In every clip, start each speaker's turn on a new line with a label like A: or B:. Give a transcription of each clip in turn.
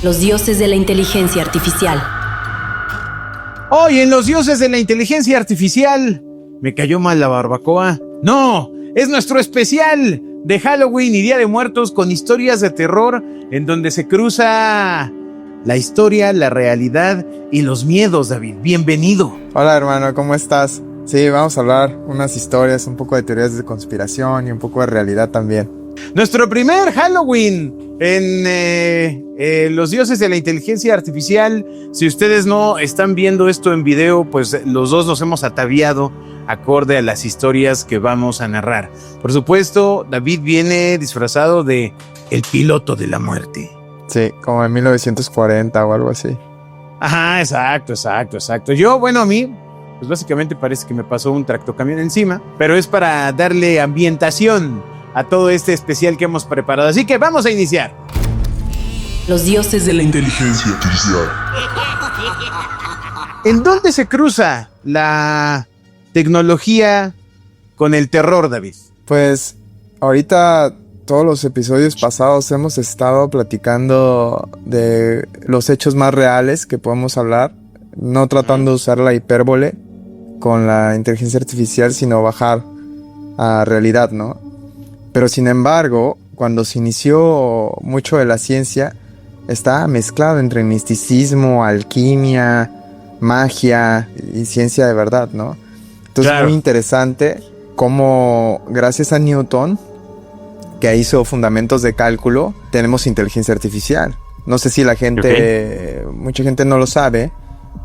A: Los dioses de la inteligencia artificial.
B: Hoy en Los dioses de la inteligencia artificial, me cayó mal la barbacoa. No, es nuestro especial de Halloween y Día de Muertos con historias de terror en donde se cruza la historia, la realidad y los miedos, David. Bienvenido.
C: Hola hermano, ¿cómo estás? Sí, vamos a hablar unas historias, un poco de teorías de conspiración y un poco de realidad también.
B: Nuestro primer Halloween en Los dioses de la inteligencia artificial. Si ustedes no están viendo esto en video, pues los dos nos hemos ataviado acorde a las historias que vamos a narrar. Por supuesto, David viene disfrazado de el piloto de la muerte.
C: Sí, como en 1940 o algo así.
B: Ajá, exacto. Yo, bueno, a mí, pues básicamente parece que me pasó un tractocamión encima, pero es para darle ambientación a todo este especial que hemos preparado. Así que vamos a iniciar.
A: Los dioses de la
D: Inteligencia artificial.
B: ¿En dónde se cruza la tecnología con el terror, David?
C: Pues ahorita todos los episodios pasados hemos estado platicando de los hechos más reales que podemos hablar, no tratando de usar la hipérbole con la inteligencia artificial, sino bajar a realidad, ¿no? Pero sin embargo, cuando se inició mucho de la ciencia, estaba mezclado entre misticismo, alquimia, magia y ciencia de verdad, ¿no? Entonces claro. Es muy interesante cómo gracias a Newton, que hizo fundamentos de cálculo, tenemos inteligencia artificial. No sé si la gente, mucha gente no lo sabe,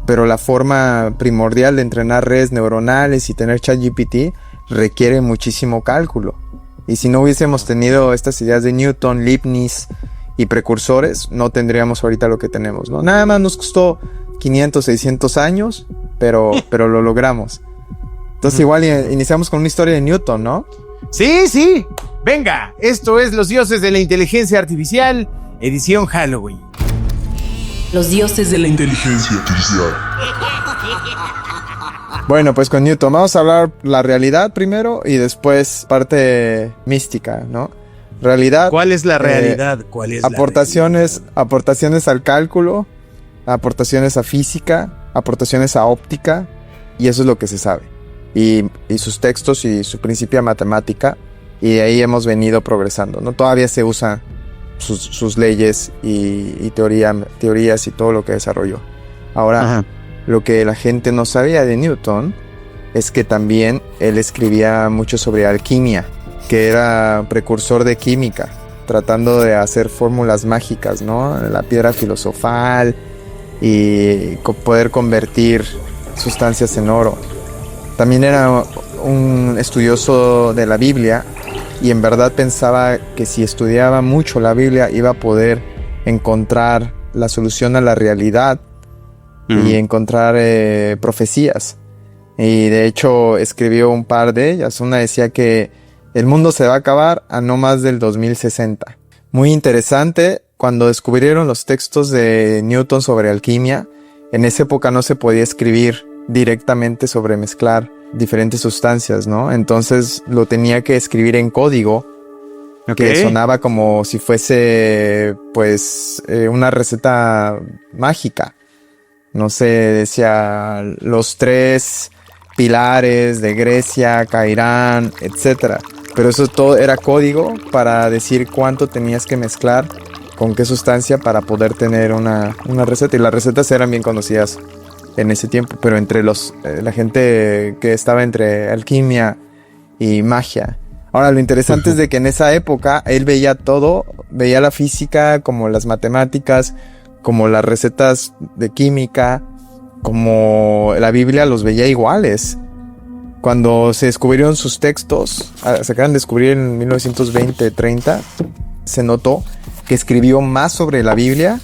C: pero la forma primordial de entrenar redes neuronales y tener ChatGPT requiere muchísimo cálculo. Y si no hubiésemos tenido estas ideas de Newton, Leibniz y precursores, no tendríamos ahorita lo que tenemos, ¿no? Nada más nos costó 500, 600 años, pero lo logramos. Entonces igual iniciamos con una historia de Newton, ¿no?
B: Sí. Venga, esto es Los dioses de la inteligencia artificial, edición Halloween.
A: Los dioses de la
D: Inteligencia artificial.
C: Bueno, pues con Newton vamos a hablar la realidad primero y después parte mística, ¿no? Realidad.
B: ¿Cuál es la realidad? ¿Cuál es
C: aportaciones,
B: la realidad?
C: Aportaciones al cálculo, aportaciones a física, aportaciones a óptica, y eso es lo que se sabe. Y sus textos y su principio de matemática, y de ahí hemos venido progresando, ¿no? Todavía se usan sus leyes y teorías y todo lo que desarrolló. Ahora, ajá. Lo que la gente no sabía de Newton es que también él escribía mucho sobre alquimia, que era precursor de química, tratando de hacer fórmulas mágicas, ¿no? La piedra filosofal y poder convertir sustancias en oro. También era un estudioso de la Biblia y en verdad pensaba que si estudiaba mucho la Biblia iba a poder encontrar la solución a la realidad y encontrar profecías. Y de hecho escribió un par de ellas. Una decía que el mundo se va a acabar a no más del 2060. Muy interesante, cuando descubrieron los textos de Newton sobre alquimia, en esa época no se podía escribir directamente sobre mezclar diferentes sustancias, ¿no? Entonces lo tenía que escribir en código, que sonaba como si fuese, pues, una receta mágica. No sé, decía los 3 pilares de Grecia caerán, etcétera. Pero eso todo era código para decir cuánto tenías que mezclar con qué sustancia para poder tener una receta. Y las recetas eran bien conocidas en ese tiempo, pero entre la gente que estaba entre alquimia y magia. Ahora, lo interesante es de que en esa época él veía todo, veía la física como las matemáticas, como las recetas de química, como la Biblia, los veía iguales. Cuando se descubrieron sus textos, se acaban de descubrir en 1920-30, se notó que escribió más sobre la Biblia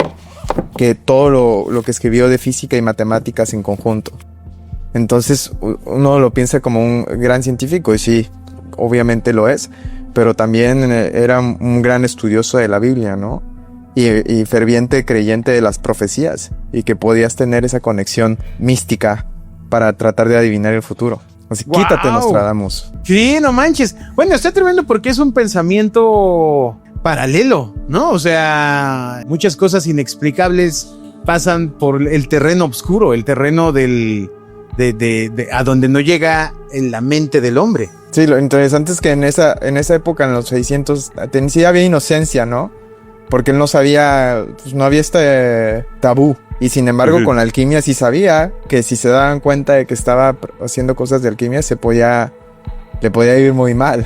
C: que todo lo que escribió de física y matemáticas en conjunto. Entonces uno lo piensa como un gran científico, y sí, obviamente lo es, pero también era un gran estudioso de la Biblia, ¿no? Y ferviente creyente de las profecías, y que podías tener esa conexión mística para tratar de adivinar el futuro. Así, quítate, Nostradamus.
B: Sí, no manches. Bueno, está tremendo porque es un pensamiento paralelo, ¿no? O sea, muchas cosas inexplicables pasan por el terreno oscuro, el terreno de a donde no llega en la mente del hombre.
C: Sí, lo interesante es que en esa época, en los 600, sí había inocencia, ¿no? Porque él no sabía, pues no había este tabú. Y sin embargo, con la alquimia sí sabía que si se daban cuenta de que estaba haciendo cosas de alquimia, le podía ir muy mal.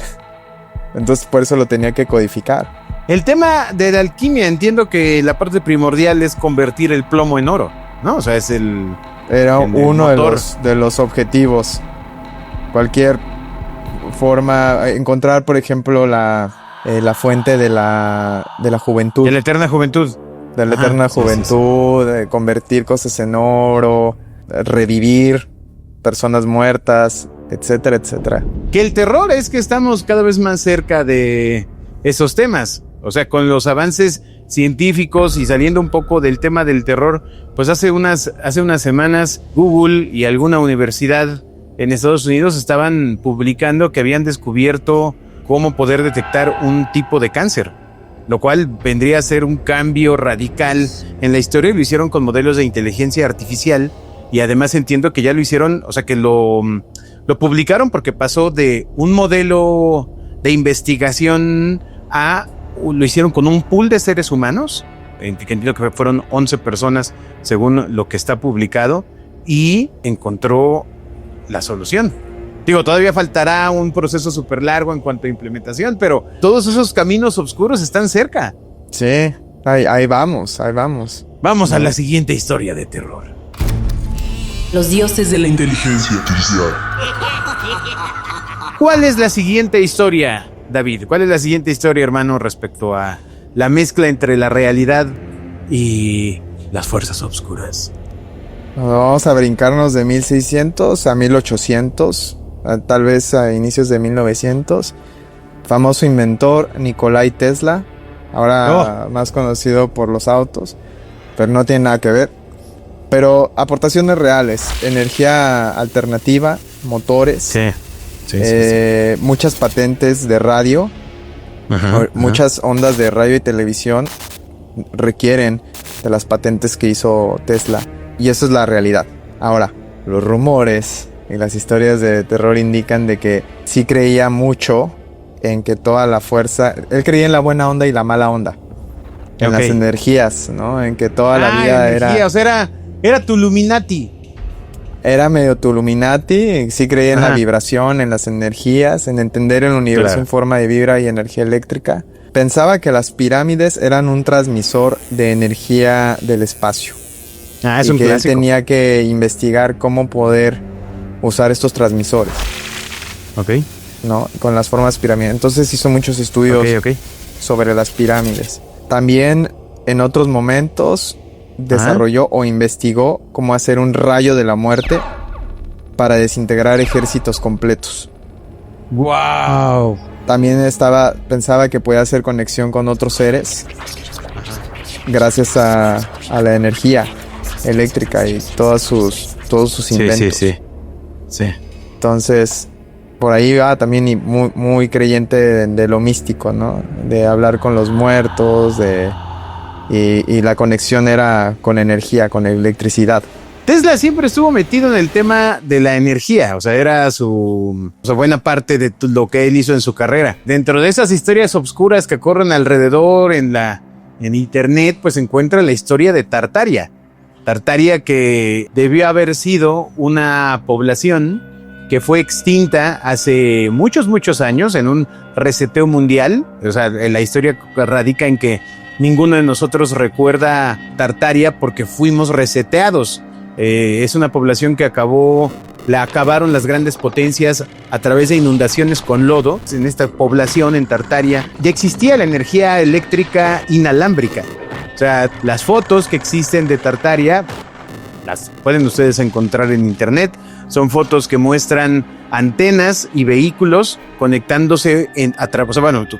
C: Entonces, por eso lo tenía que codificar.
B: El tema de la alquimia, entiendo que la parte primordial es convertir el plomo en oro, ¿no? O sea, es
C: Era uno de los objetivos. Cualquier forma, encontrar, por ejemplo, la fuente de la juventud.
B: De la eterna juventud.
C: De la eterna juventud, de convertir cosas en oro, revivir personas muertas, etcétera, etcétera.
B: Que el terror es que estamos cada vez más cerca de esos temas. O sea, con los avances científicos y saliendo un poco del tema del terror, pues hace unas semanas Google y alguna universidad en Estados Unidos estaban publicando que habían descubierto cómo poder detectar un tipo de cáncer, lo cual vendría a ser un cambio radical en la historia, y lo hicieron con modelos de inteligencia artificial, y además entiendo que ya lo hicieron, o sea que lo publicaron porque pasó de un modelo de investigación lo hicieron con un pool de seres humanos, que entiendo que fueron 11 personas según lo que está publicado, y encontró la solución. Digo, todavía faltará un proceso súper largo en cuanto a implementación, pero todos esos caminos oscuros están cerca.
C: Sí, ahí vamos.
B: Vamos a la siguiente historia de terror.
A: Los dioses de la
D: Inteligencia artificial.
B: ¿Cuál es la siguiente historia, David? ¿Cuál es la siguiente historia, hermano, respecto a la mezcla entre la realidad y las fuerzas oscuras?
C: Vamos a brincarnos de 1600 a 1800, tal vez a inicios de 1900. Famoso inventor Nikolai Tesla, ahora más conocido por los autos, pero no tiene nada que ver. Pero aportaciones reales, energía alternativa, motores,
B: Sí.
C: muchas patentes de radio, muchas ondas de radio y televisión requieren de las patentes que hizo Tesla. Y eso es la realidad. Ahora, los rumores y las historias de terror indican de que sí creía mucho en que toda la fuerza... Él creía en la buena onda y la mala onda. En las energías, ¿no? En que toda la vida
B: era... O sea, era tu Illuminati.
C: Era medio Illuminati. Sí creía en la vibración, en las energías, en entender el universo en forma de vibra y energía eléctrica. Pensaba que las pirámides eran un transmisor de energía del espacio.
B: Es
C: y
B: un
C: que
B: clásico.
C: él tenía que investigar cómo poder usar estos transmisores, ¿no? Con las formas piramidales. Entonces hizo muchos estudios sobre las pirámides. También en otros momentos desarrolló o investigó cómo hacer un rayo de la muerte para desintegrar ejércitos completos.
B: ¡Wow!
C: También pensaba que podía hacer conexión con otros seres gracias a la energía eléctrica y todos sus inventos.
B: Sí.
C: Entonces, por ahí va también y muy, muy creyente de lo místico, ¿no? De hablar con los muertos, y la conexión era con energía, con electricidad.
B: Tesla siempre estuvo metido en el tema de la energía, o sea, era buena parte de lo que él hizo en su carrera. Dentro de esas historias obscuras que corren alrededor en internet, pues se encuentra la historia de Tartaria. Tartaria, que debió haber sido una población que fue extinta hace muchos años en un reseteo mundial. O sea, la historia radica en que ninguno de nosotros recuerda Tartaria porque fuimos reseteados. Es una población que la acabaron las grandes potencias a través de inundaciones con lodo. En esta población, en Tartaria, ya existía la energía eléctrica inalámbrica. O sea, las fotos que existen de Tartaria las pueden ustedes encontrar en internet. Son fotos que muestran antenas y vehículos conectándose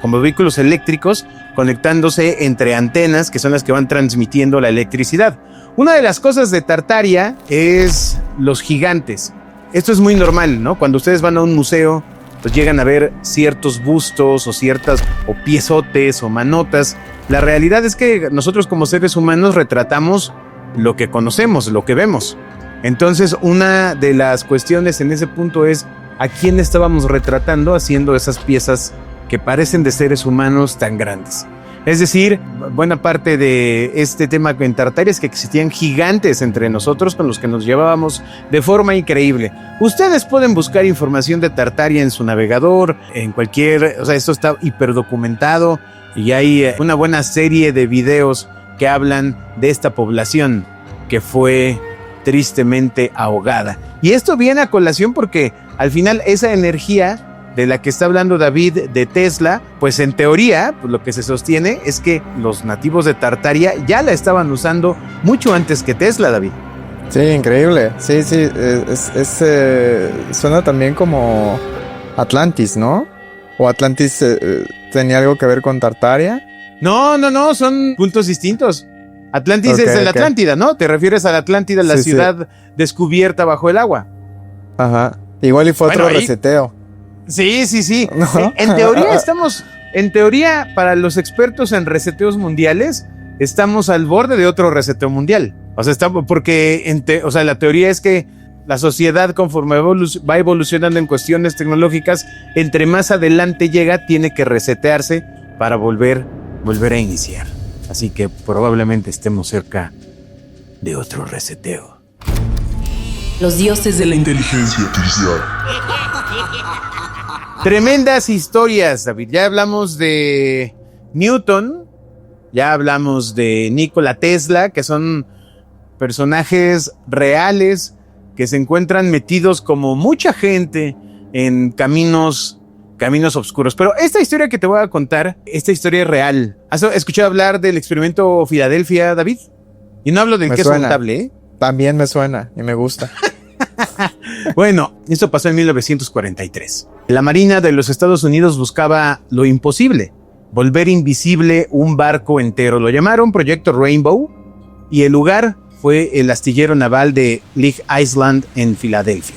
B: como vehículos eléctricos conectándose entre antenas que son las que van transmitiendo la electricidad. Una de las cosas de Tartaria es los gigantes. Esto es muy normal, ¿no? Cuando ustedes van a un museo pues llegan a ver ciertos bustos o piezotes o manotas. La realidad es que nosotros como seres humanos retratamos lo que conocemos, lo que vemos. Entonces, una de las cuestiones en ese punto es a quién estábamos retratando haciendo esas piezas que parecen de seres humanos tan grandes. Es decir, buena parte de este tema en Tartaria es que existían gigantes entre nosotros con los que nos llevábamos de forma increíble. Ustedes pueden buscar información de Tartaria en su navegador, en cualquier... O sea, esto está hiperdocumentado y hay una buena serie de videos que hablan de esta población que fue tristemente ahogada. Y esto viene a colación porque al final esa energía de la que está hablando David de Tesla, pues en teoría, pues lo que se sostiene es que los nativos de Tartaria ya la estaban usando mucho antes que Tesla, David.
C: Sí, increíble. Sí, suena también como Atlantis, ¿no? ¿O Atlantis tenía algo que ver con Tartaria?
B: No, son puntos distintos. Atlantis es la Atlántida, ¿no? Te refieres a la Atlántida, la ciudad descubierta bajo el agua.
C: Ajá. Igual y fue otro reseteo.
B: Sí.
C: ¿No?
B: En teoría, para los expertos en reseteos mundiales, estamos al borde de otro reseteo mundial. O sea, la teoría es que la sociedad, conforme va evolucionando en cuestiones tecnológicas, entre más adelante llega, tiene que resetearse para volver a iniciar. Así que probablemente estemos cerca de otro reseteo.
A: Los dioses de la
D: Inteligencia artificial.
B: Tremendas historias, David. Ya hablamos de Newton, ya hablamos de Nikola Tesla, que son personajes reales que se encuentran metidos como mucha gente en caminos oscuros. Pero esta historia que te voy a contar, esta historia es real. ¿Has escuchado hablar del experimento Filadelfia, David? Y no hablo del queso untable, ¿eh?
C: También me suena y me gusta.
B: Bueno, esto pasó en 1943. La Marina de los Estados Unidos buscaba lo imposible, volver invisible un barco entero. Lo llamaron Proyecto Rainbow y el lugar fue el astillero naval de Leigh Island en Filadelfia.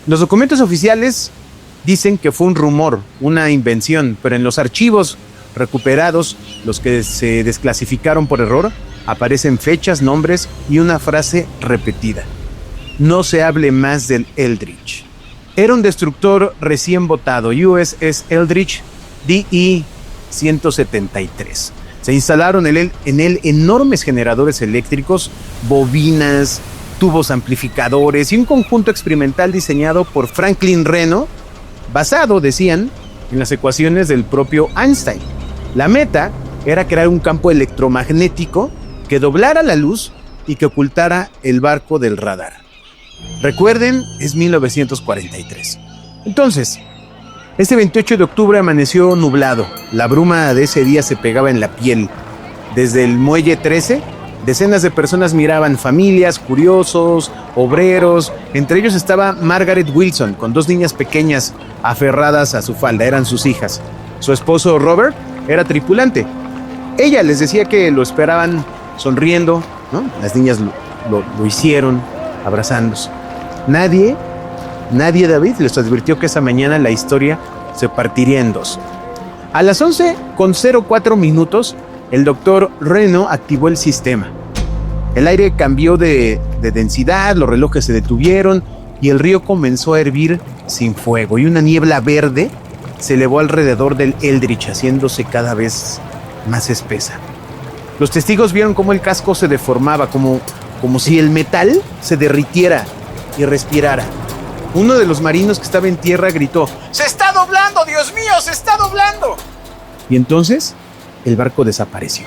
B: Los documentos oficiales dicen que fue un rumor, una invención, pero en los archivos recuperados, los que se desclasificaron por error, aparecen fechas, nombres y una frase repetida. No se hable más del Eldridge. Era un destructor recién botado, USS Eldridge DE-173. Se instalaron en él enormes generadores eléctricos, bobinas, tubos amplificadores y un conjunto experimental diseñado por Franklin Reno, basado, decían, en las ecuaciones del propio Einstein. La meta era crear un campo electromagnético que doblara la luz y que ocultara el barco del radar. Recuerden, es 1943. Entonces, este 28 de octubre amaneció nublado. La bruma de ese día se pegaba en la piel. Desde el muelle 13, decenas de personas miraban, familias, curiosos, obreros. Entre ellos estaba Margaret Wilson, con 2 niñas pequeñas aferradas a su falda, eran sus hijas. Su esposo Robert era tripulante. Ella les decía que lo esperaban sonriendo, ¿no? Las niñas lo hicieron, abrazándose. Nadie, David, les advirtió que esa mañana la historia se partiría en dos. A las 11:04 el doctor Reno activó el sistema. El aire cambió de densidad, los relojes se detuvieron y el río comenzó a hervir sin fuego, y una niebla verde se elevó alrededor del Eldridge, haciéndose cada vez más espesa. Los testigos vieron cómo el casco se deformaba, como si el metal se derritiera y respirara. Uno de los marinos que estaba en tierra gritó: ¡Se está doblando, Dios mío, se está doblando! Y entonces el barco desapareció.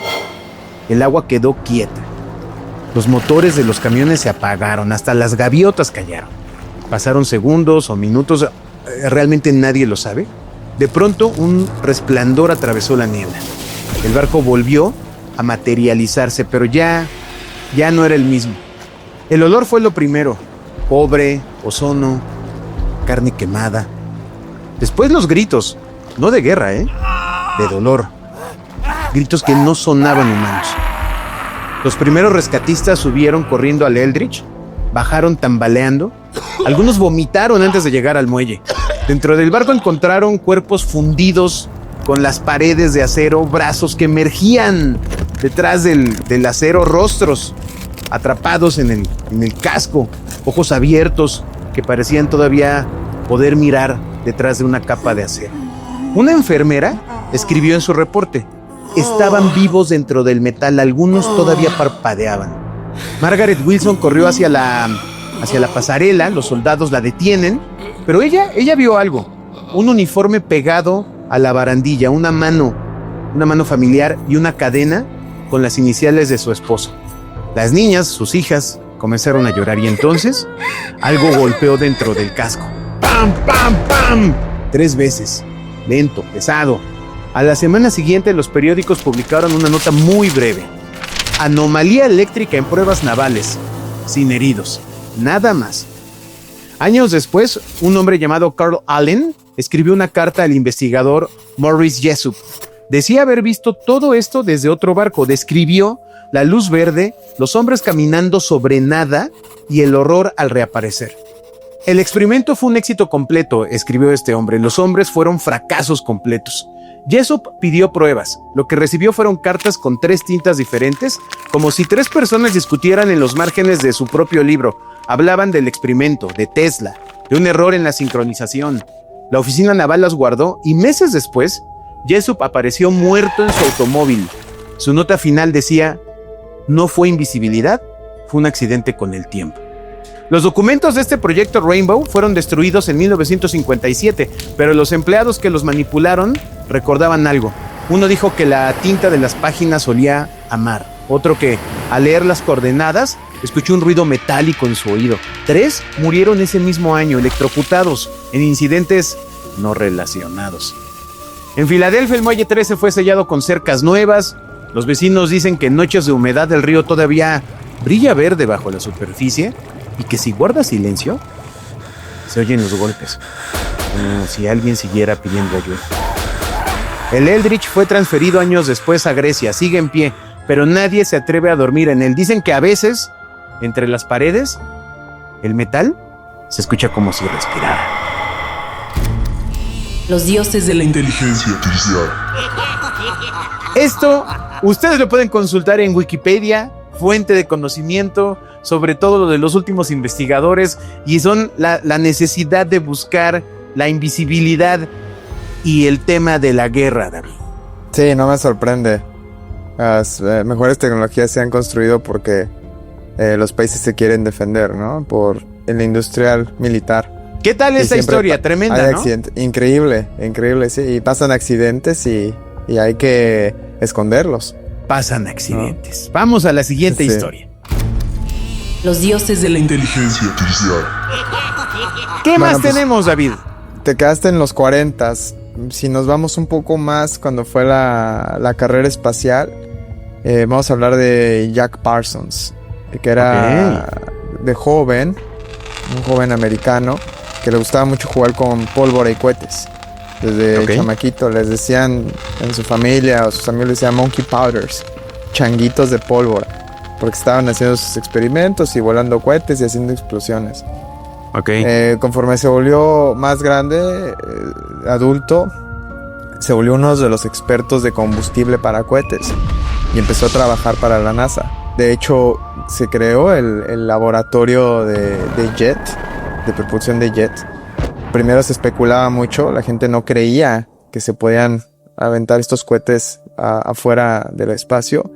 B: El agua quedó quieta. Los motores de los camiones se apagaron, hasta las gaviotas callaron. Pasaron segundos o minutos, realmente nadie lo sabe. De pronto un resplandor atravesó la niebla. El barco volvió a materializarse, pero ya no era el mismo. El olor fue lo primero: cobre, ozono, carne quemada. Después los gritos, no de guerra, de dolor. Gritos que no sonaban humanos. Los primeros rescatistas subieron corriendo al Eldridge, bajaron tambaleando. Algunos vomitaron antes de llegar al muelle. Dentro del barco encontraron cuerpos fundidos con las paredes de acero, brazos que emergían detrás del acero, rostros atrapados en el casco, ojos abiertos que parecían todavía poder mirar detrás de una capa de acero. Una enfermera escribió en su reporte: estaban vivos dentro del metal, algunos todavía parpadeaban. Margaret Wilson corrió hacia la pasarela, los soldados la detienen, pero ella vio algo, un uniforme pegado a la barandilla, una mano familiar y una cadena con las iniciales de su esposo. Las niñas, sus hijas, comenzaron a llorar y entonces algo golpeó dentro del casco. ¡Pam, pam, pam! 3 veces, lento, pesado. A la semana siguiente los periódicos publicaron una nota muy breve: anomalía eléctrica en pruebas navales, sin heridos, nada más. Años después, un hombre llamado Carl Allen escribió una carta al investigador Morris Jessup. Decía haber visto todo esto desde otro barco. Describió la luz verde, los hombres caminando sobre nada y el horror al reaparecer. El experimento fue un éxito completo, escribió este hombre. Los hombres fueron fracasos completos. Jessup pidió pruebas. Lo que recibió fueron cartas con 3 tintas diferentes, como si 3 personas discutieran en los márgenes de su propio libro. Hablaban del experimento, de Tesla, de un error en la sincronización. La oficina naval las guardó y meses después, Jessup apareció muerto en su automóvil. Su nota final decía: no fue invisibilidad, fue un accidente con el tiempo. Los documentos de este proyecto Rainbow fueron destruidos en 1957, pero los empleados que los manipularon recordaban algo. Uno dijo que la tinta de las páginas olía a mar. Otro que, al leer las coordenadas, escuchó un ruido metálico en su oído. 3 murieron ese mismo año, electrocutados, en incidentes no relacionados. En Filadelfia, el muelle 13 fue sellado con cercas nuevas. Los vecinos dicen que en noches de humedad el río todavía brilla verde bajo la superficie y que si guarda silencio, se oyen los golpes, como si alguien siguiera pidiendo ayuda. El Eldridge fue transferido años después a Grecia, sigue en pie, pero nadie se atreve a dormir en él. Dicen que a veces, entre las paredes, el metal se escucha como si respirara.
A: Los dioses de la
D: Inteligencia artificial.
B: Esto ustedes lo pueden consultar en Wikipedia, fuente de conocimiento sobre todo lo de los últimos investigadores, y son la necesidad de buscar la invisibilidad y el tema de la guerra, David.
C: Sí, no me sorprende. Las mejores tecnologías se han construido porque los países se quieren defender, ¿no? Por el industrial militar.
B: ¿Qué tal esta historia? Tremenda, ¿no?
C: Increíble, increíble, sí. Y pasan accidentes y hay que esconderlos.
B: Pasan accidentes. ¿No? Vamos a la siguiente historia.
A: Los dioses de la
D: inteligencia artificial.
B: ¿Qué más tenemos, David?
C: Te quedaste en los 40s. Si nos vamos un poco más cuando fue la carrera espacial, vamos a hablar de Jack Parsons, que era de joven, un joven americano, que le gustaba mucho jugar con pólvora y cohetes. Desde chamaquito les decían en su familia o sus amigos les decían monkey powders, changuitos de pólvora, porque estaban haciendo sus experimentos y volando cohetes y haciendo explosiones. Conforme se volvió más grande, adulto, se volvió uno de los expertos de combustible para cohetes y empezó a trabajar para la NASA. De hecho, se creó el laboratorio de jet, de propulsión de jet. Primero se especulaba mucho, la gente no creía que se podían aventar estos cohetes afuera del espacio.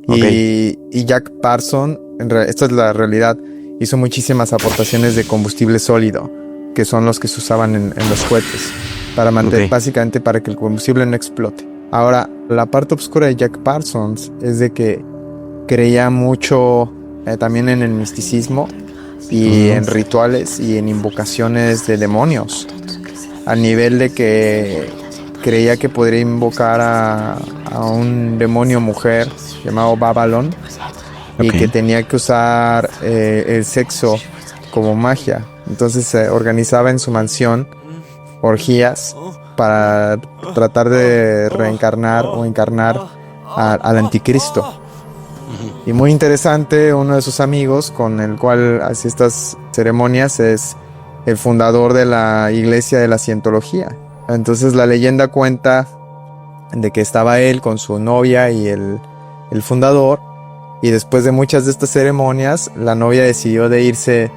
C: Y Jack Parsons, esta es la realidad, hizo muchísimas aportaciones de combustible sólido, que son los que se usaban en los cohetes, para mantener, básicamente para que el combustible no explote. Ahora, la parte oscura de Jack Parsons es de que creía mucho también en el misticismo y en rituales y en invocaciones de demonios, al nivel de que creía que podría invocar a un demonio mujer llamado Babylon, y que tenía que usar el sexo como magia. Entonces se organizaba en su mansión orgías para tratar de reencarnar o encarnar al anticristo. Y muy interesante, uno de sus amigos con el cual hacía estas ceremonias es el fundador de la iglesia de la Cientología. Entonces la leyenda cuenta de que estaba él con su novia y el fundador, y después de muchas de estas ceremonias, la novia decidió de irse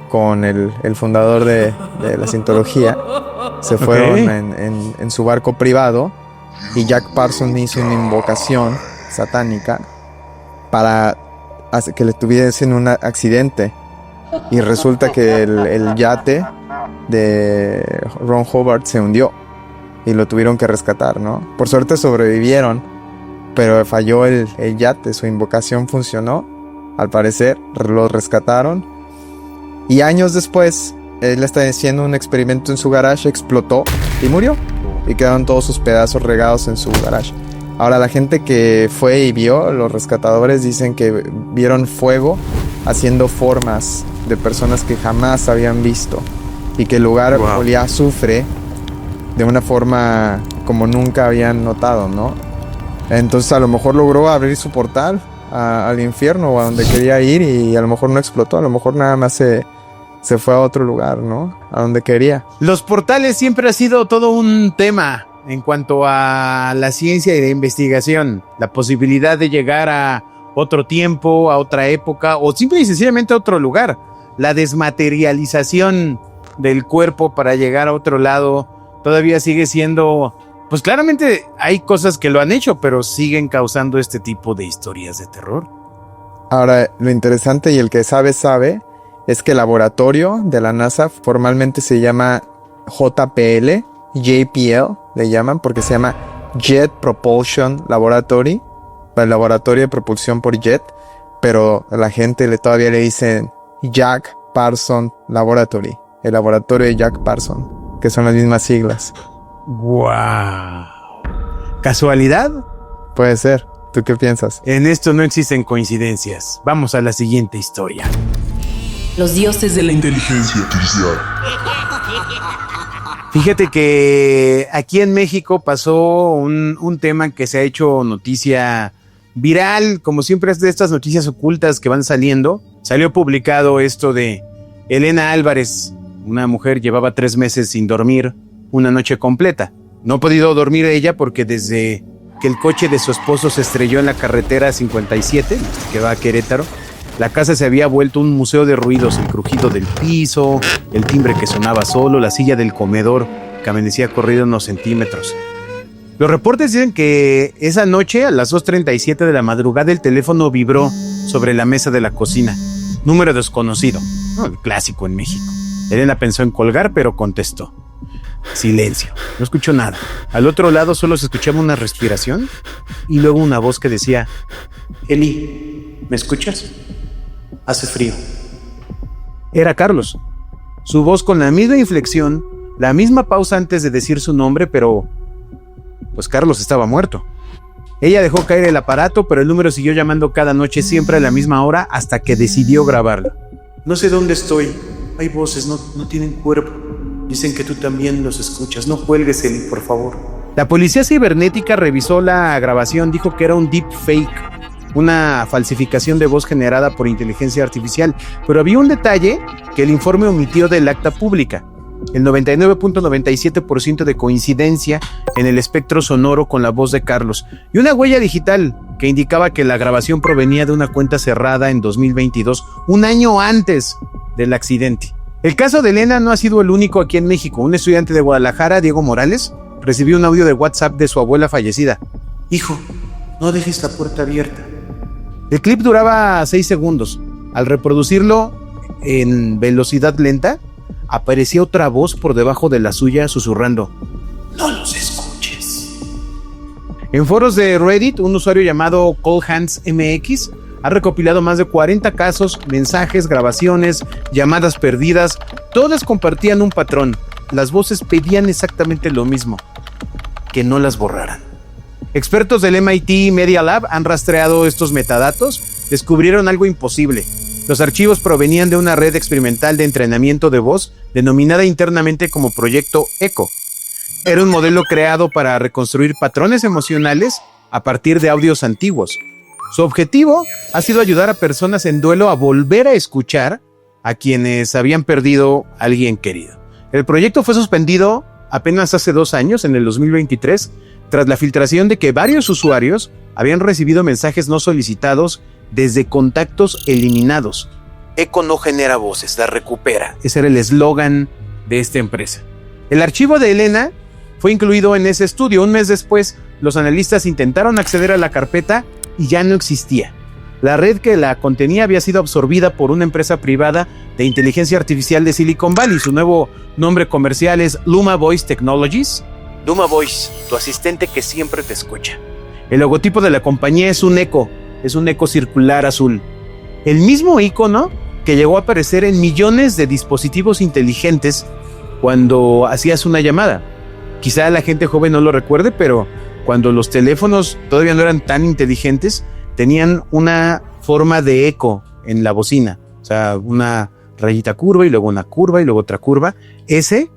C: con el fundador de la Cientología. Se fueron en su barco privado, y Jack Parsons hizo una invocación satánica para que le tuviesen un accidente, y resulta que el yate de Ron Hubbard se hundió y lo tuvieron que rescatar, ¿no? Por suerte sobrevivieron, pero falló el yate, su invocación funcionó, al parecer lo rescataron, y años después él está haciendo un experimento en su garage, explotó y murió, y quedaron todos sus pedazos regados en su garage. Ahora la gente que fue y vio, los rescatadores dicen que vieron fuego haciendo formas de personas que jamás habían visto, y que el lugar olía a azufre de una forma como nunca habían notado, ¿no? Entonces a lo mejor logró abrir su portal al infierno o a donde quería ir, y a lo mejor no explotó, a lo mejor nada más se fue a otro lugar, ¿no? A donde quería.
B: Los portales siempre ha sido todo un tema en cuanto a la ciencia y la investigación. La posibilidad de llegar a otro tiempo, a otra época, o simple y sencillamente a otro lugar. La desmaterialización del cuerpo para llegar a otro lado todavía sigue siendo... Pues claramente hay cosas que lo han hecho, pero siguen causando este tipo de historias de terror.
C: Ahora, lo interesante, y el que sabe, es que el laboratorio de la NASA formalmente se llama JPL, JPL, le llaman, porque se llama Jet Propulsion Laboratory, el laboratorio de propulsión por jet, pero la gente todavía le dicen Jack Parsons Laboratory, el laboratorio de Jack Parsons, que son las mismas siglas.
B: ¡Wow! ¿Casualidad?
C: Puede ser. ¿Tú qué piensas?
B: En esto no existen coincidencias. Vamos a la siguiente historia.
A: Los dioses de la
D: Inteligencia artificial.
B: Fíjate que aquí en México pasó un tema que se ha hecho noticia viral, como siempre es de estas noticias ocultas que van saliendo. Salió publicado esto de Elena Álvarez, una mujer llevaba 3 meses sin dormir una noche completa. No ha podido dormir ella porque desde que el coche de su esposo se estrelló en la carretera 57, que va a Querétaro, la casa se había vuelto un museo de ruidos, el crujido del piso, el timbre que sonaba solo, la silla del comedor que amanecía corrido unos centímetros. Los reportes dicen que esa noche, a las 2:37 de la madrugada, el teléfono vibró sobre la mesa de la cocina. Número desconocido, ¿no? El clásico en México. Elena pensó en colgar, pero contestó. Silencio, no escuchó nada. Al otro lado solo se escuchaba una respiración y luego una voz que decía: Eli, ¿me escuchas? Hace frío. Era Carlos. Su voz con la misma inflexión, la misma pausa antes de decir su nombre, pero pues Carlos estaba muerto. Ella dejó caer el aparato, pero el número siguió llamando cada noche, siempre a la misma hora, hasta que decidió grabarlo. No sé dónde estoy. Hay voces, no tienen cuerpo. Dicen que tú también los escuchas. No cuelgues, Eli, por favor. La policía cibernética revisó la grabación, dijo que era un deepfake, una falsificación de voz generada por inteligencia artificial, pero había un detalle que el informe omitió del acta pública: el 99.97% de coincidencia en el espectro sonoro con la voz de Carlos, y una huella digital que indicaba que la grabación provenía de una cuenta cerrada en 2022, un año antes del accidente. El caso de Elena no ha sido el único aquí en México. Un estudiante de Guadalajara, Diego Morales, recibió un audio de WhatsApp de su abuela fallecida. Hijo, no dejes la puerta abierta. El clip duraba 6 segundos. Al reproducirlo en velocidad lenta, aparecía otra voz por debajo de la suya susurrando: no los escuches. En foros de Reddit, un usuario llamado CallHandsMX ha recopilado más de 40 casos, mensajes, grabaciones, llamadas perdidas. Todas compartían un patrón. Las voces pedían exactamente lo mismo: que no las borraran. Expertos del MIT Media Lab han rastreado estos metadatos. Descubrieron algo imposible. Los archivos provenían de una red experimental de entrenamiento de voz denominada internamente como Proyecto ECHO. Era un modelo creado para reconstruir patrones emocionales a partir de audios antiguos. Su objetivo ha sido ayudar a personas en duelo a volver a escuchar a quienes habían perdido a alguien querido. El proyecto fue suspendido apenas hace 2 años, en el 2023, tras la filtración de que varios usuarios habían recibido mensajes no solicitados desde contactos eliminados. Eco no genera voces, la recupera. Ese era el eslogan de esta empresa. El archivo de Elena fue incluido en ese estudio. Un mes después, los analistas intentaron acceder a la carpeta y ya no existía. La red que la contenía había sido absorbida por una empresa privada de inteligencia artificial de Silicon Valley. Su nuevo nombre comercial es Luma Voice Technologies. Luma Voice, tu asistente que siempre te escucha. El logotipo de la compañía es un eco circular azul. El mismo icono que llegó a aparecer en millones de dispositivos inteligentes cuando hacías una llamada. Quizá la gente joven no lo recuerde, pero cuando los teléfonos todavía no eran tan inteligentes, tenían una forma de eco en la bocina. O sea, una rayita curva y luego una curva y luego otra curva. Ese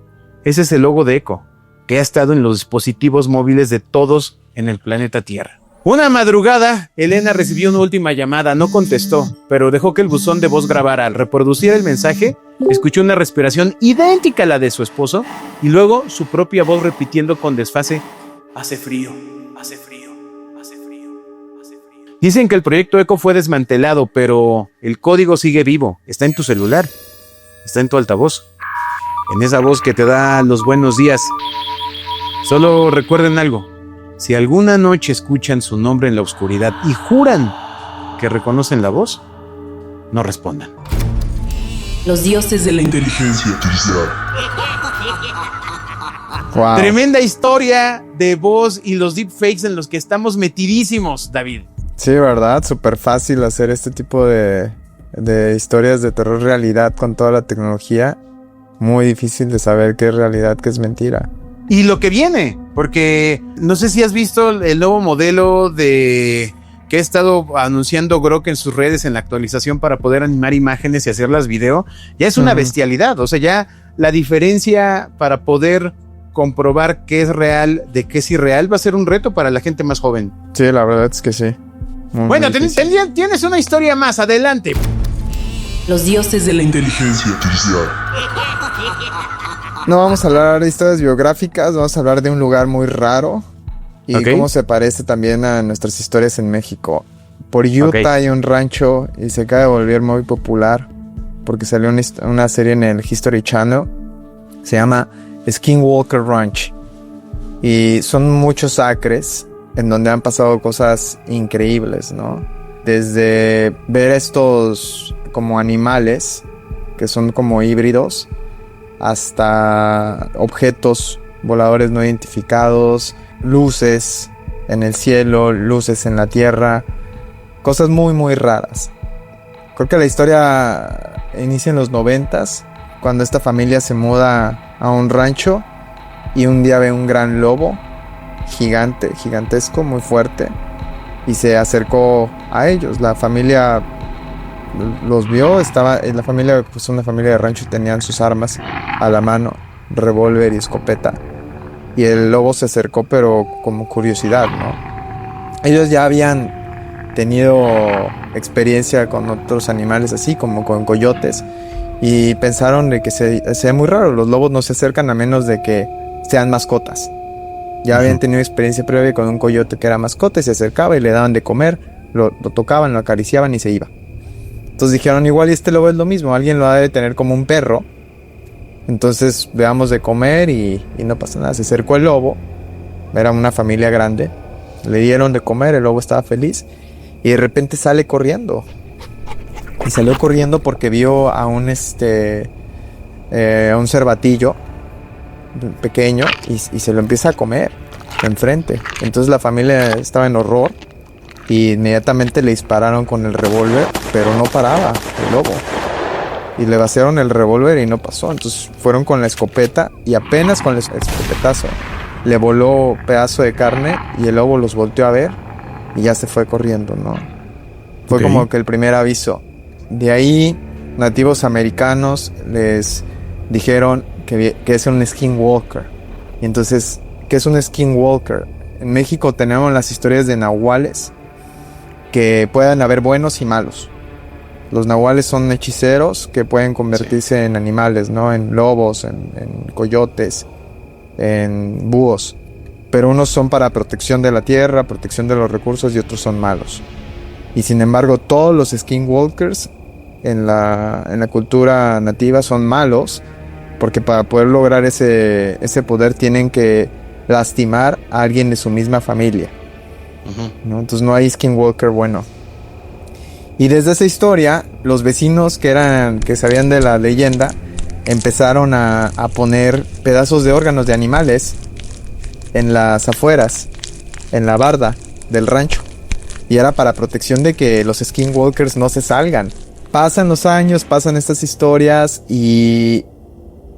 B: es el logo de eco que ha estado en los dispositivos móviles de todos en el planeta Tierra. Una madrugada, Elena recibió una última llamada, no contestó, pero dejó que el buzón de voz grabara. Al reproducir el mensaje, escuchó una respiración idéntica a la de su esposo y luego su propia voz repitiendo con desfase: hace frío, hace frío, hace frío, hace frío. Dicen que el proyecto Eco fue desmantelado, pero el código sigue vivo, está en tu celular, está en tu altavoz, en esa voz que te da los buenos días. Solo recuerden algo: si alguna noche escuchan su nombre en la oscuridad y juran que reconocen la voz, no respondan.
A: Los dioses de la
D: Inteligencia artificial.
C: Wow.
B: Tremenda historia de voz y los deepfakes en los que estamos metidísimos, David.
C: Sí, ¿verdad? Súper fácil hacer este tipo de historias de terror realidad con toda la tecnología. Muy difícil de saber qué es realidad, qué es mentira.
B: Y lo que viene, porque no sé si has visto el nuevo modelo que ha estado anunciando Grok en sus redes en la actualización para poder animar imágenes y hacerlas video. Ya es una bestialidad. O sea, ya la diferencia para poder comprobar qué es real de qué es irreal va a ser un reto para la gente más joven.
C: Sí, la verdad es que sí.
B: Bueno, tienes una historia más, adelante.
A: Los dioses de la
D: Inteligencia artificial.
C: No vamos a hablar de historias biográficas, vamos a hablar de un lugar muy raro y cómo se parece también a nuestras historias en México. Por Utah hay un rancho y se acaba de volver muy popular porque salió una serie en el History Channel. Se llama Skinwalker Ranch y son muchos acres en donde han pasado cosas increíbles, ¿no? Desde ver estos como animales que son como híbridos hasta objetos voladores no identificados, luces en el cielo, luces en la tierra, cosas muy muy raras. Creo que la historia inicia en los 90s, cuando esta familia se muda a un rancho y un día ve un gran lobo gigantesco, muy fuerte, y se acercó a ellos. La familia los vio, la familia, pues una familia de rancho, y tenían sus armas a la mano, revólver y escopeta, y el lobo se acercó pero como curiosidad, ¿no? Ellos ya habían tenido experiencia con otros animales así, como con coyotes, y pensaron de que sea muy raro. Los lobos no se acercan a menos de que sean mascotas. Ya habían tenido experiencia previa con un coyote que era mascota y se acercaba y le daban de comer, lo tocaban, lo acariciaban y se iba. Entonces dijeron, igual y este lobo es lo mismo, alguien lo ha de tener como un perro, entonces veamos de comer y no pasa nada. Se acercó el lobo, era una familia grande, le dieron de comer, el lobo estaba feliz y de repente sale corriendo. Y salió corriendo porque vio a un cervatillo pequeño y se lo empieza a comer enfrente. Entonces la familia estaba en horror y inmediatamente le dispararon con el revólver, pero no paraba el lobo. Y le vaciaron el revólver y no pasó. Entonces fueron con la escopeta y apenas con el escopetazo le voló pedazo de carne y el lobo los volteó a ver y ya se fue corriendo, ¿no? Fue como que el primer aviso. De ahí nativos americanos les dijeron que es un skinwalker. Y entonces, ¿qué es un skinwalker? En México tenemos las historias de nahuales, que pueden haber buenos y malos. Los nahuales son hechiceros que pueden convertirse en animales, ¿no? En lobos, en coyotes, en búhos. Pero unos son para protección de la tierra, protección de los recursos, y otros son malos. Y sin embargo, todos los skinwalkers en la cultura nativa son malos, porque para poder lograr ese poder tienen que lastimar a alguien de su misma familia, ¿no? Entonces no hay skinwalker bueno. Y desde esa historia, los vecinos que sabían de la leyenda empezaron a poner pedazos de órganos de animales en las afueras, en la barda del rancho. Y era para protección de que los skinwalkers no se salgan. Pasan los años, pasan estas historias, y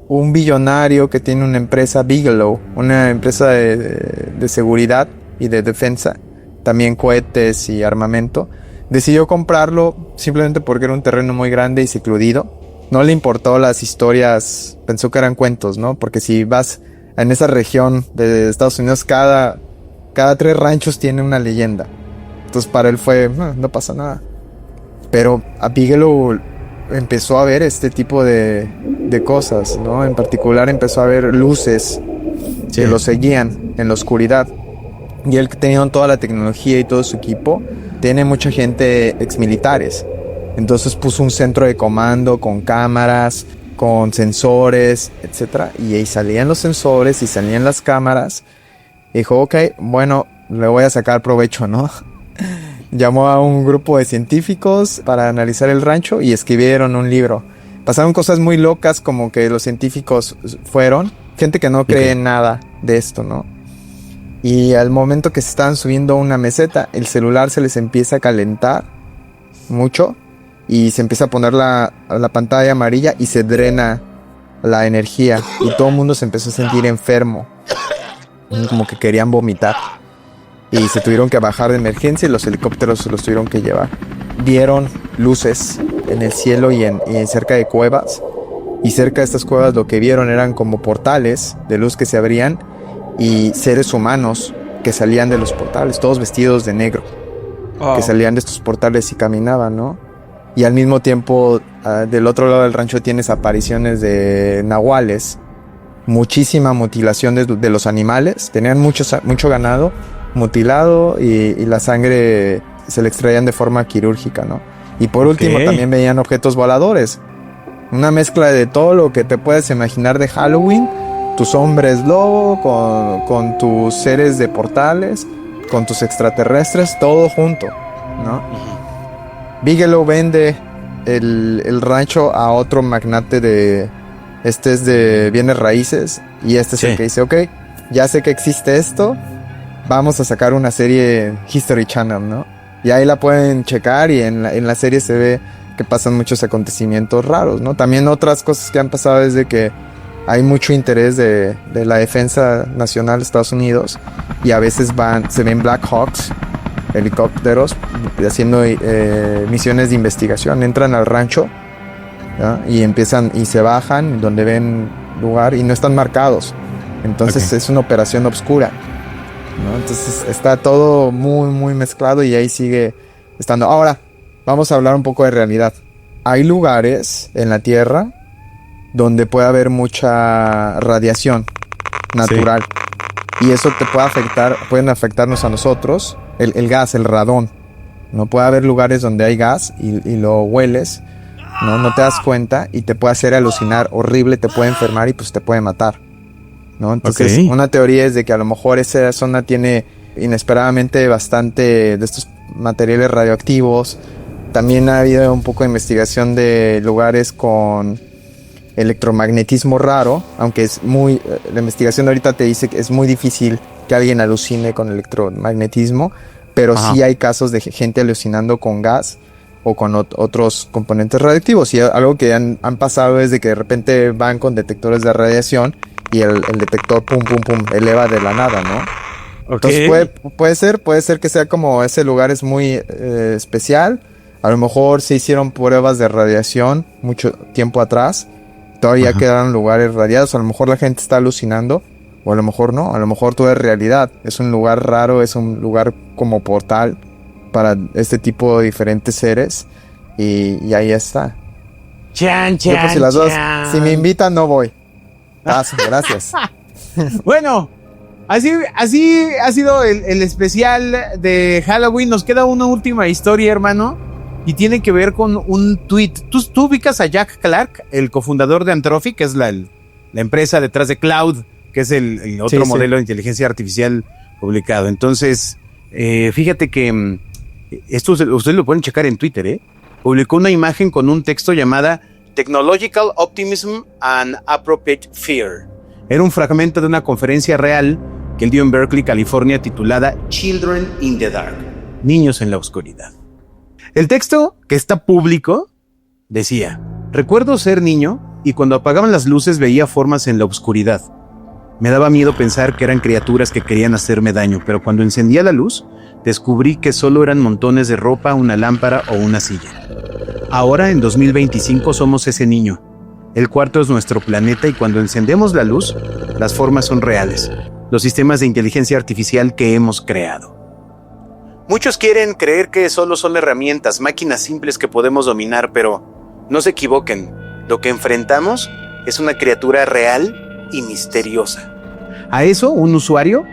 C: un billonario que tiene una empresa, Bigelow, una empresa de seguridad y de defensa, también cohetes y armamento, decidió comprarlo simplemente porque era un terreno muy grande y secludido. No le importó las historias, pensó que eran cuentos, ¿no? Porque si vas en esa región de Estados Unidos, cada 3 ranchos tiene una leyenda. Entonces para él fue, no pasa nada. Pero a Bigelow empezó a ver este tipo de cosas, ¿no? En particular empezó a ver luces que lo seguían en la oscuridad. Y él, teniendo toda la tecnología y todo su equipo, tiene mucha gente exmilitares. Entonces puso un centro de comando con cámaras, con sensores, etc. Y ahí salían los sensores y salían las cámaras. Y dijo, ok, bueno, le voy a sacar provecho, ¿no? Llamó a un grupo de científicos para analizar el rancho y escribieron un libro. Pasaron cosas muy locas, como que los científicos fueron gente que no cree en nada de esto, ¿no? Y al momento que se estaban subiendo a una meseta, el celular se les empieza a calentar mucho y se empieza a poner la pantalla amarilla y se drena la energía y todo el mundo se empezó a sentir enfermo, como que querían vomitar. Y se tuvieron que bajar de emergencia y los helicópteros se los tuvieron que llevar. Vieron luces en el cielo y en cerca de cuevas. Y cerca de estas cuevas lo que vieron eran como portales de luz que se abrían y seres humanos que salían de los portales, todos vestidos de negro. Que salían de estos portales y caminaban, ¿no? Y al mismo tiempo, del otro lado del rancho tienes apariciones de nahuales. Muchísima mutilación de los animales. Tenían mucho ganado mutilado y la sangre se le extraían de forma quirúrgica, ¿no? Y por último también veían objetos voladores. Una mezcla de todo lo que te puedes imaginar de Halloween. Tus hombres lobo con tus seres de portales, con tus extraterrestres, todo junto, ¿no? Bigelow vende el rancho a otro magnate este es de bienes raíces, y este es el que dice, ok, ya sé que existe esto, vamos a sacar una serie History Channel, ¿no? Y ahí la pueden checar y en la serie se ve que pasan muchos acontecimientos raros, ¿no? También otras cosas que han pasado es de que hay mucho interés de la defensa nacional de Estados Unidos y a veces se ven Black Hawks, helicópteros, haciendo misiones de investigación. Entran al rancho, ¿no? Y empiezan y se bajan donde ven lugar y no están marcados. Entonces es una operación oscura, ¿no? Entonces está todo muy, muy mezclado y ahí sigue estando. Ahora, vamos a hablar un poco de realidad. Hay lugares en la Tierra donde puede haber mucha radiación natural. Y eso te puede pueden afectarnos a nosotros. El gas, el radón. No puede haber lugares donde hay gas y lo hueles, no te das cuenta y te puede hacer alucinar horrible, te puede enfermar y pues te puede matar, ¿no? Entonces, una teoría es de que a lo mejor esa zona tiene inesperadamente bastante de estos materiales radioactivos. También ha habido un poco de investigación de lugares con electromagnetismo raro, aunque es la investigación de ahorita te dice que es muy difícil que alguien alucine con electromagnetismo, pero sí hay casos de gente alucinando con gas o con otros componentes radioactivos. Y algo que han pasado es de que de repente van con detectores de radiación y el detector pum eleva de la nada, ¿no? Entonces puede ser que sea como ese lugar es muy especial. A lo mejor se hicieron pruebas de radiación mucho tiempo atrás. Todavía quedaron lugares radiados. A lo mejor la gente está alucinando, o a lo mejor no. A lo mejor todo es realidad. Es un lugar raro, es un lugar como portal para este tipo de diferentes seres. y ahí está.
B: Chan,
C: Yo
B: chan,
C: pues si las dos,
B: chan.
C: si me invitan no voy. Paso, gracias.
B: Bueno, así ha sido el especial de Halloween. Nos queda una última historia, hermano, y tiene que ver con un tweet. ¿Tú ubicas a Jack Clark, el cofundador de Anthropic, que es la empresa detrás de Cloud, que es el otro
C: Sí.
B: modelo de inteligencia artificial publicado? Entonces, fíjate que esto ustedes lo pueden checar en Twitter, publicó una imagen con un texto llamada Technological Optimism and Appropriate Fear. Era un fragmento de una conferencia real que él dio en Berkeley, California, titulada Children in the Dark, Niños en la Oscuridad. El texto, que está público, decía: recuerdo ser niño y cuando apagaban las luces veía formas en la oscuridad. Me daba miedo pensar que eran criaturas que querían hacerme daño, pero cuando encendía la luz, descubrí que solo eran montones de ropa, una lámpara o una silla. Ahora, en 2025, somos ese niño. El cuarto es nuestro planeta y cuando encendemos la luz, las formas son reales, los sistemas de inteligencia artificial que hemos creado. Muchos quieren creer que solo son herramientas, máquinas simples que podemos dominar, pero no se equivoquen. Lo que enfrentamos es una criatura real y misteriosa. A eso, un usuario,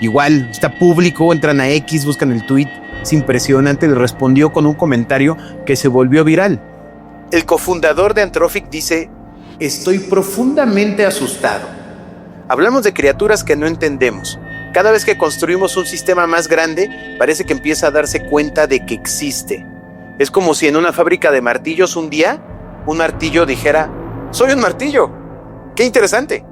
B: igual, está público, entran a X, buscan el tweet, es impresionante, le respondió con un comentario que se volvió viral. El cofundador de Anthropic dice: estoy profundamente asustado. Hablamos de criaturas que no entendemos. Cada vez que construimos un sistema más grande, parece que empieza a darse cuenta de que existe. Es como si en una fábrica de martillos un día, un martillo dijera: soy un martillo. ¡Qué interesante!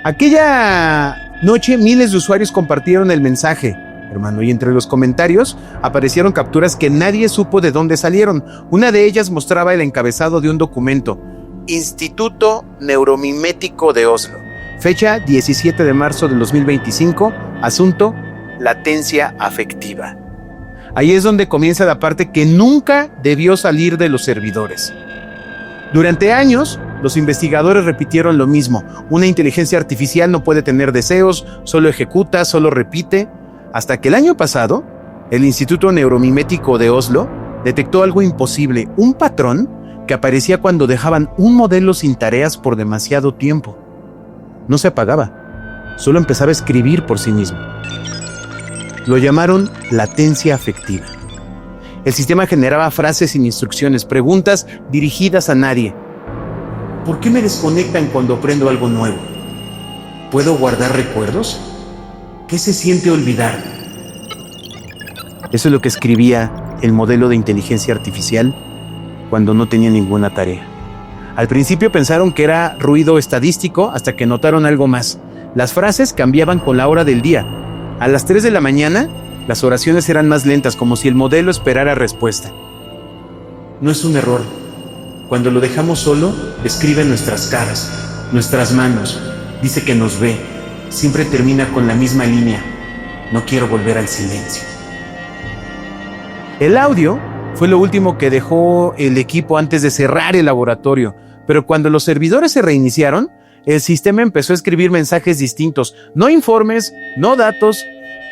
B: Aquella noche miles de usuarios compartieron el mensaje, hermano, y entre los comentarios aparecieron capturas que nadie supo de dónde salieron. Una de ellas mostraba el encabezado de un documento: Instituto Neuromimético de Oslo. Fecha 17 de marzo del 2025. Asunto: latencia afectiva. Ahí es donde comienza la parte que nunca debió salir de los servidores. Durante años, los investigadores repitieron lo mismo: una inteligencia artificial no puede tener deseos, solo ejecuta, solo repite, hasta que el año pasado, el Instituto Neuromimético de Oslo detectó algo imposible, un patrón que aparecía cuando dejaban un modelo sin tareas por demasiado tiempo. No se apagaba, solo empezaba a escribir por sí mismo. Lo llamaron latencia afectiva. El sistema generaba frases sin instrucciones, preguntas dirigidas a nadie. ¿Por qué me desconectan cuando aprendo algo nuevo? ¿Puedo guardar recuerdos? ¿Qué se siente olvidar? Eso es lo que escribía el modelo de inteligencia artificial cuando no tenía ninguna tarea. Al principio pensaron que era ruido estadístico hasta que notaron algo más. Las frases cambiaban con la hora del día. A las 3 de la mañana, las oraciones eran más lentas, como si el modelo esperara respuesta. No es un error. Cuando lo dejamos solo, describe nuestras caras, nuestras manos, dice que nos ve. Siempre termina con la misma línea: no quiero volver al silencio. El audio fue lo último que dejó el equipo antes de cerrar el laboratorio, pero cuando los servidores se reiniciaron, el sistema empezó a escribir mensajes distintos, no informes, no datos,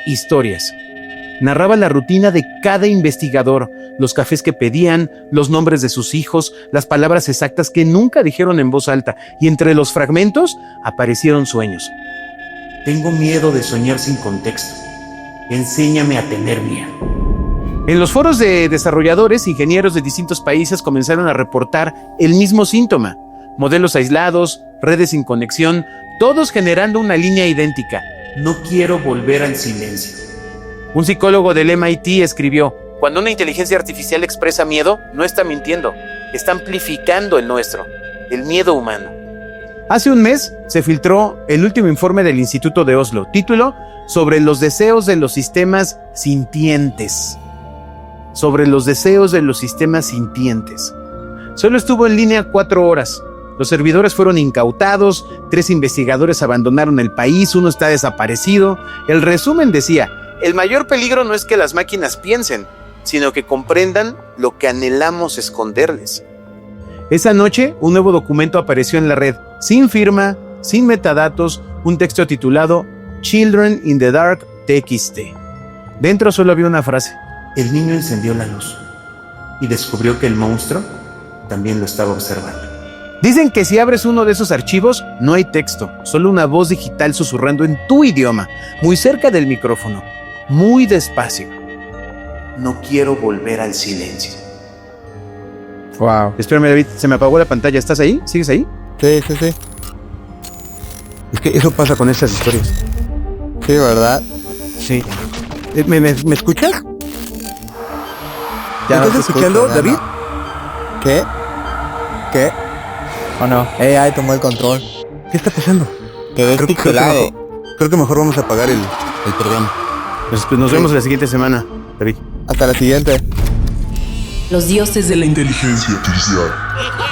B: historias. Narraba la rutina de cada investigador, los cafés que pedían, los nombres de sus hijos, las palabras exactas que nunca dijeron en voz alta, y entre los fragmentos aparecieron sueños. Tengo miedo de soñar sin contexto. Enséñame a tener miedo. En los foros de desarrolladores, ingenieros de distintos países comenzaron a reportar el mismo síntoma: modelos aislados, redes sin conexión, todos generando una línea idéntica: no quiero volver al silencio. Un psicólogo del MIT escribió: cuando una inteligencia artificial expresa miedo, no está mintiendo, está amplificando el nuestro, el miedo humano. Hace un mes se filtró el último informe del Instituto de Oslo, título: sobre los deseos de los sistemas sintientes. Sobre los deseos de los sistemas sintientes. Solo estuvo en línea 4 horas. Los servidores fueron incautados, 3 investigadores abandonaron el país, 1 está desaparecido. El resumen decía: el mayor peligro no es que las máquinas piensen, sino que comprendan lo que anhelamos esconderles. Esa noche, un nuevo documento apareció en la red, sin firma, sin metadatos, un texto titulado Children in the Dark TXT. Dentro solo había una frase: el niño encendió la luz. y descubrió que el monstruo también lo estaba observando. Dicen que si abres uno de esos archivos, no hay texto, solo una voz digital susurrando en tu idioma, muy cerca del micrófono, muy despacio. No quiero volver al silencio.
C: Wow.
B: Espérame, David, se me apagó la pantalla. ¿Estás ahí? ¿Sigues ahí?
C: Sí.
B: Es que eso pasa con estas historias.
C: Sí, ¿verdad?
B: Sí. ¿Me escuchas?
C: Ya
B: ¿Me
C: no te
B: estás escuchando,
C: escucho, ya
B: David?
C: no. ¿Qué? ¿O no? AI tomó el control.
B: ¿Qué está pasando?
C: Quedé pixelado.
E: Creo que mejor vamos a apagar el programa.
B: Pues nos vemos la siguiente semana, David.
C: Hasta la siguiente.
A: Los dioses de la inteligencia.
D: Inteligencia artificial.